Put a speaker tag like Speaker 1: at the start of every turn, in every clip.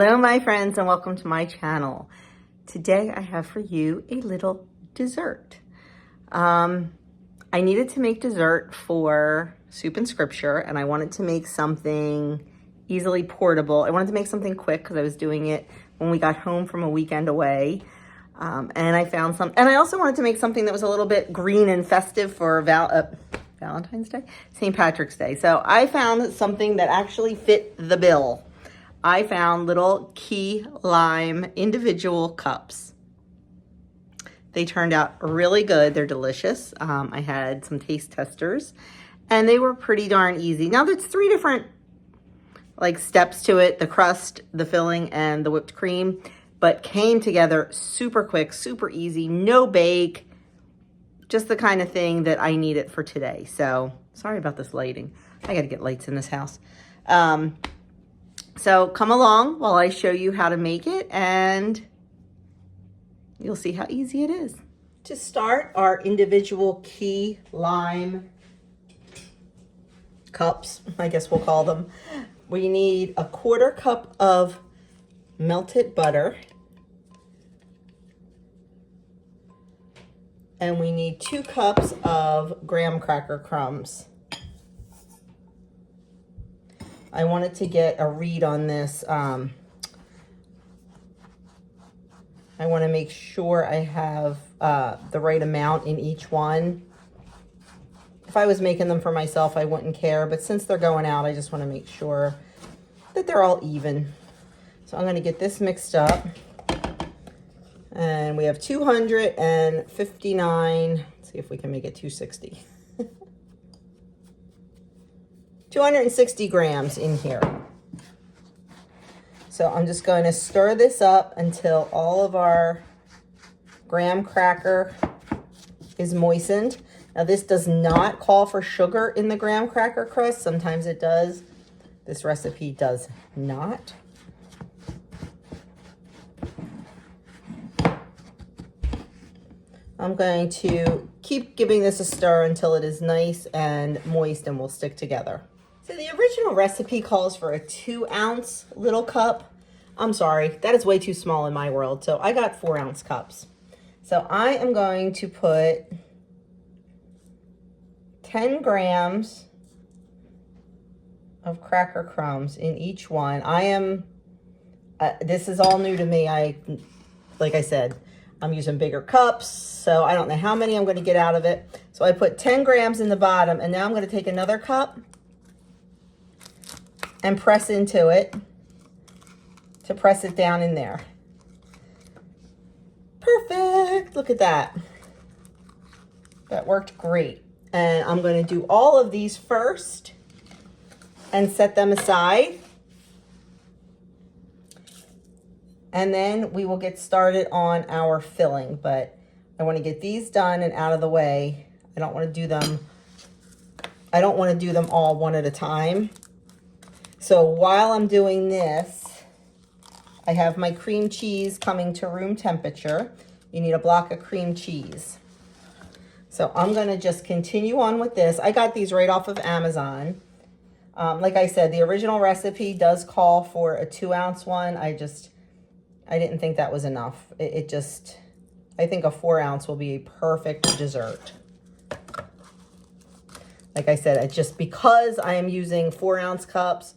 Speaker 1: Hello my friends and welcome to my channel. Today I have for you a little dessert. I needed to make dessert for Soup and Scripture and I wanted to make something easily portable. I wanted to make something quick because I was doing it when we got home from a weekend away. And I found some, and I also wanted to make something that was a little bit green and festive for Valentine's Day? St. Patrick's Day. So I found something that actually fit the bill. I found little key lime individual cups. They turned out really good. They're delicious. I had some taste testers and they were pretty darn easy. Now there's 3 different steps to it: the crust, the filling, and the whipped cream, but came together super quick, super easy, no bake. Just the kind of thing that I needed for today. So sorry about this lighting. I got to get lights in this house. So come along while I show you how to make it and you'll see how easy it is. To start, our individual key lime cups, I guess we'll call them. We need a 1/4 cup of melted butter. And we need 2 cups of graham cracker crumbs. I wanted to get a read on this. I want to make sure I have the right amount in each one. If I was making them for myself, I wouldn't care. But since they're going out, I just want to make sure that they're all even. So I'm going to get this mixed up. And we have 259, let's see if we can make it 260. 260 grams in here. So I'm just going to stir this up until all of our graham cracker is moistened. Now this does not call for sugar in the graham cracker crust. Sometimes it does. This recipe does not. I'm going to keep giving this a stir until it is nice and moist and will stick together. So the original recipe calls for a 2-ounce little cup. I'm sorry, that is way too small in my world. So I got 4-ounce cups. So I am going to put 10 grams of cracker crumbs in each one. This is all new to me. Like I said, I'm using bigger cups, so I don't know how many I'm going to get out of it. So I put 10 grams in the bottom, and now I'm going to take another cup and press into it to press it down in there. Perfect. Look at that. That worked great. And I'm going to do all of these first and set them aside. And then we will get started on our filling, but I want to get these done and out of the way. I don't want to do them all one at a time. So while I'm doing this, I have my cream cheese coming to room temperature. You need a block of cream cheese. So I'm going to just continue on with this. I got these right off of Amazon. Like I said, the original recipe does call for a 2-ounce one. I didn't think that was enough. I think a 4-ounce will be a perfect dessert. Like I said, because I am using 4-ounce cups,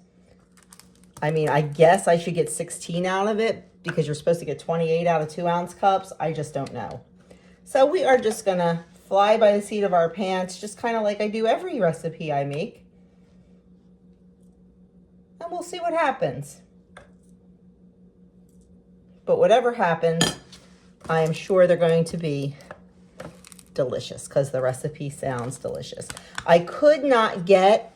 Speaker 1: I guess I should get 16 out of it because you're supposed to get 28 out of 2-ounce cups. I just don't know. So we are just gonna fly by the seat of our pants, just kind of like I do every recipe I make. And we'll see what happens. But whatever happens, I am sure they're going to be delicious because the recipe sounds delicious. I could not get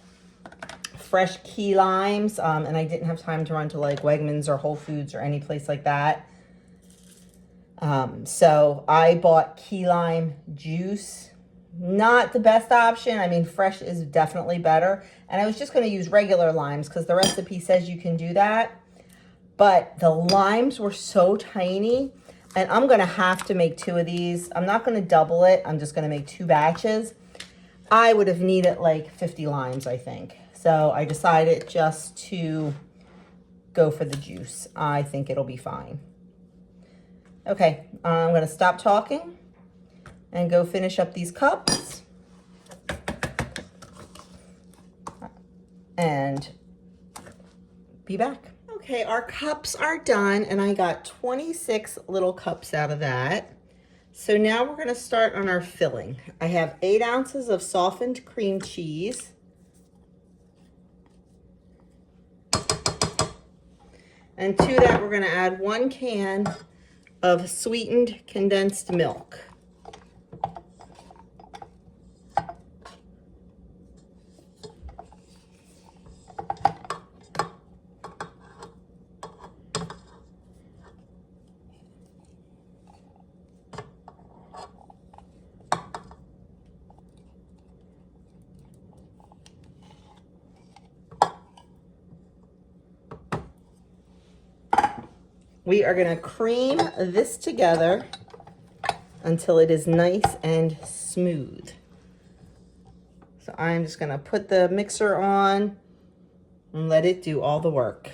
Speaker 1: fresh key limes, and I didn't have time to run to Wegmans or Whole Foods or any place like that. So I bought key lime juice. Not the best option. Fresh is definitely better. And I was just going to use regular limes because the recipe says you can do that. But the limes were so tiny, and I'm going to have to make 2 of these. I'm not going to double it. I'm just going to make 2 batches. I would have needed 50 limes, I think. So I decided just to go for the juice. I think it'll be fine. Okay, I'm gonna stop talking and go finish up these cups. And be back. Okay, our cups are done and I got 26 little cups out of that. So now we're gonna start on our filling. I have 8 ounces of softened cream cheese. And to that, we're gonna add 1 can of sweetened condensed milk. We are going to cream this together until it is nice and smooth. So I'm just going to put the mixer on and let it do all the work.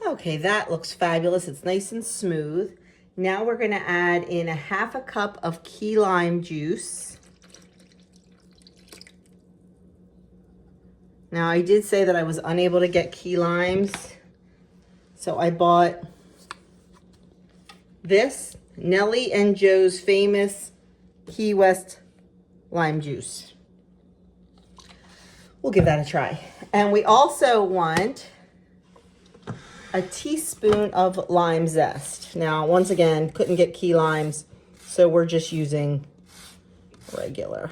Speaker 1: Okay, that looks fabulous. It's nice and smooth. Now we're going to add in 1/2 cup of key lime juice. Now I did say that I was unable to get key limes, so I bought this Nellie and Joe's famous Key West lime juice. We'll give that a try. And we also want a teaspoon of lime zest. Now, once again, couldn't get key limes, so we're just using regular.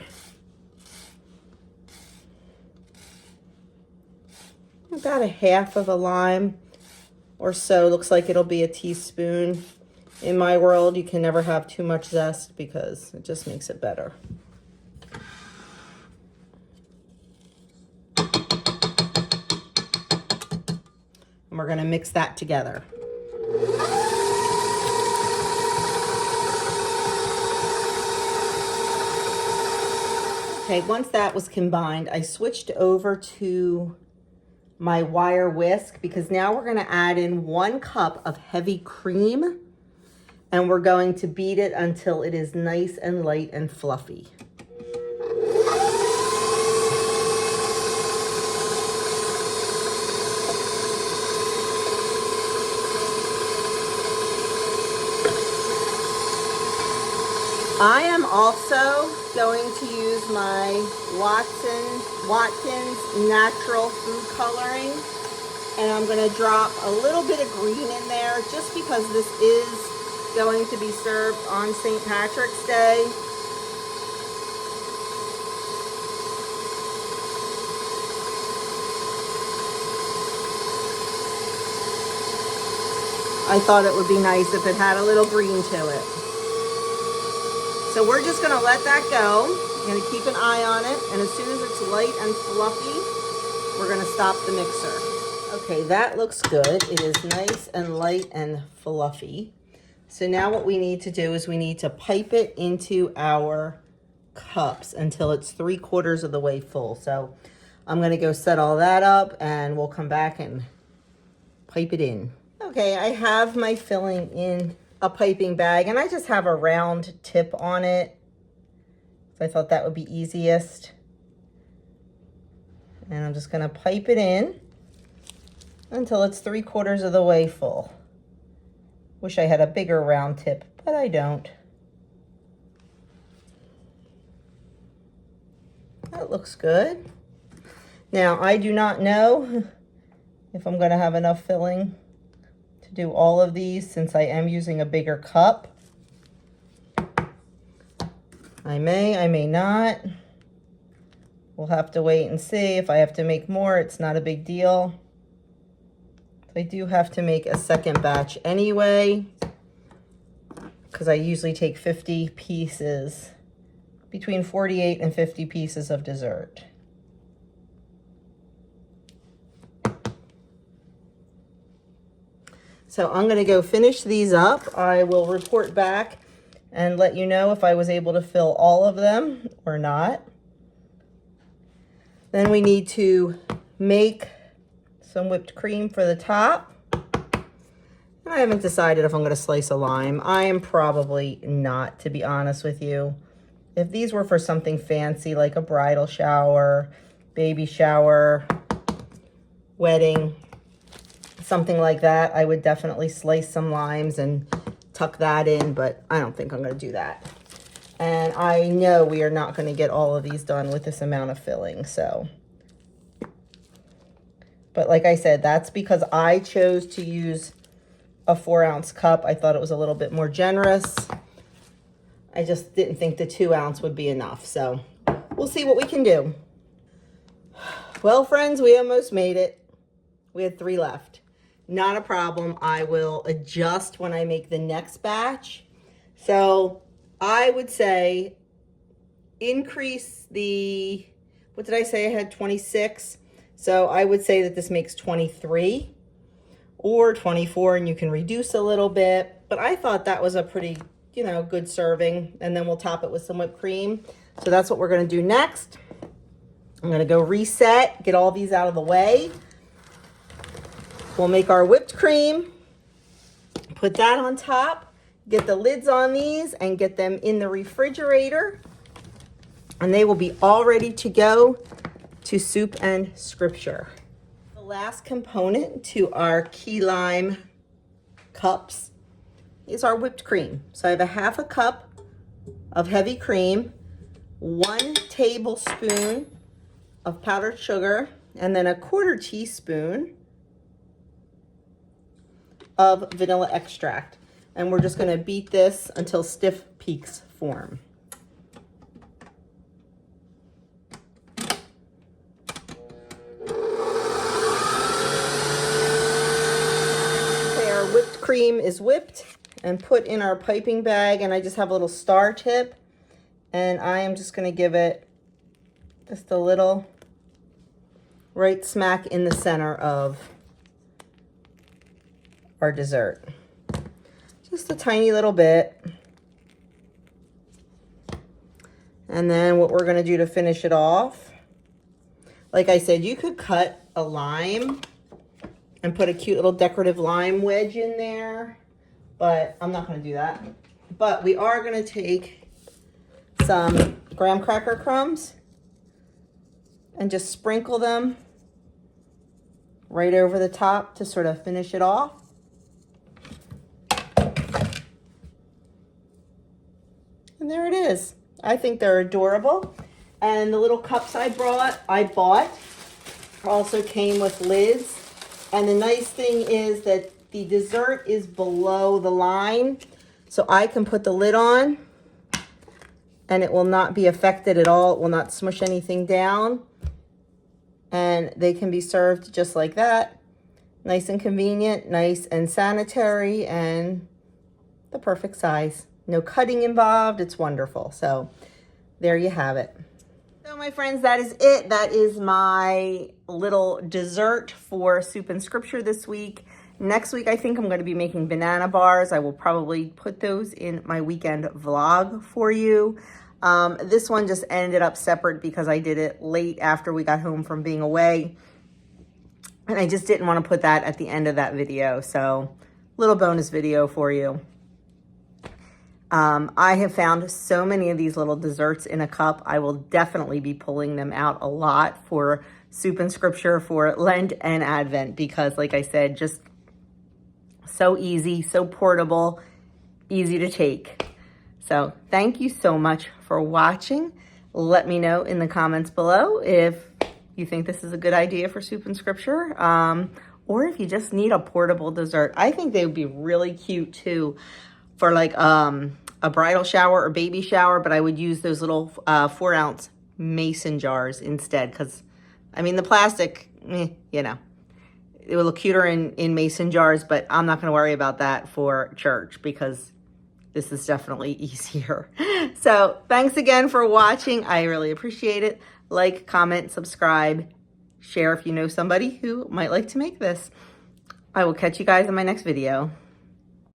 Speaker 1: About 1/2 of a lime or so. Looks like it'll be a teaspoon. In my world, you can never have too much zest because it just makes it better. And we're going to mix that together. Okay, once that was combined, I switched over to my wire whisk because now we're going to add in 1 cup of heavy cream and we're going to beat it until it is nice and light and fluffy. I am also going to use my Watkins natural food coloring, and I'm going to drop a little bit of green in there just because this is going to be served on St. Patrick's Day. I thought it would be nice if it had a little green to it. So we're just gonna let that go. I'm gonna keep an eye on it, and as soon as it's light and fluffy, we're gonna stop the mixer. Okay, that looks good. It is nice and light and fluffy. So now what we need to do is we need to pipe it into our cups until it's 3/4 of the way full. So I'm gonna go set all that up and we'll come back and pipe it in. Okay, I have my filling in a piping bag and I just have a round tip on it. So I thought that would be easiest. And I'm just gonna pipe it in until it's 3/4 of the way full. Wish I had a bigger round tip, but I don't. That looks good. Now, I do not know if I'm gonna have enough filling to do all of these since I am using a bigger cup. I may not. We'll have to wait and see. If I have to make more, it's not a big deal. I do have to make a second batch anyway, because I usually take 50 pieces, between 48 and 50 pieces of dessert. So I'm going to go finish these up. I will report back and let you know if I was able to fill all of them or not. Then we need to make some whipped cream for the top. And I haven't decided if I'm going to slice a lime. I am probably not, to be honest with you. If these were for something fancy like a bridal shower, baby shower, wedding, something like that, I would definitely slice some limes and tuck that in, but I don't think I'm going to do that. And I know we are not going to get all of these done with this amount of filling, so. But like I said, that's because I chose to use a 4-ounce cup. I thought it was a little bit more generous. I just didn't think the 2-ounce would be enough, so we'll see what we can do. Well, friends, we almost made it. We had 3 left. Not a problem. I will adjust when I make the next batch. So I would say increase the, what did I say? I had 26. So I would say that this makes 23 or 24, and you can reduce a little bit. But I thought that was a pretty, you know, good serving. And then we'll top it with some whipped cream. So that's what we're going to do next. I'm going to go reset, get all these out of the way. We'll make our whipped cream, put that on top, get the lids on these and get them in the refrigerator. And they will be all ready to go to Soup and Scripture. The last component to our key lime cups is our whipped cream. So I have a 1/2 cup of heavy cream, 1 tablespoon of powdered sugar, and then a 1/4 teaspoon of vanilla extract. And we're just going to beat this until stiff peaks form. Okay, our whipped cream is whipped and put in our piping bag, and I just have a little star tip, and I am just going to give it just a little right smack in the center of our dessert. Just a tiny little bit. And then what we're going to do to finish it off, like I said, you could cut a lime and put a cute little decorative lime wedge in there, but I'm not going to do that. But we are going to take some graham cracker crumbs and just sprinkle them right over the top to sort of finish it off. And there it is. I think they're adorable. And the little cups I bought also came with lids. And the nice thing is that the dessert is below the line, so I can put the lid on and it will not be affected at all. It will not smush anything down. And they can be served just like that. Nice and convenient, nice and sanitary, and the perfect size. No cutting involved. It's wonderful. So there you have it. So my friends, that is it. That is my little dessert for Soup and Scripture this week. Next week, I think I'm going to be making banana bars. I will probably put those in my weekend vlog for you. This one just ended up separate because I did it late after we got home from being away. And I just didn't want to put that at the end of that video. So little bonus video for you. I have found so many of these little desserts in a cup. I will definitely be pulling them out a lot for Soup and Scripture for Lent and Advent because, like I said, just so easy, so portable, easy to take. So thank you so much for watching. Let me know in the comments below if you think this is a good idea for Soup and Scripture, or if you just need a portable dessert. I think they would be really cute too for like a bridal shower or baby shower, but I would use those little 4-ounce mason jars instead because, I mean, the plastic, you know, it would look cuter in mason jars, but I'm not going to worry about that for church because this is definitely easier. So thanks again for watching. I really appreciate it. Like, comment, subscribe, share if you know somebody who might like to make this. I will catch you guys in my next video.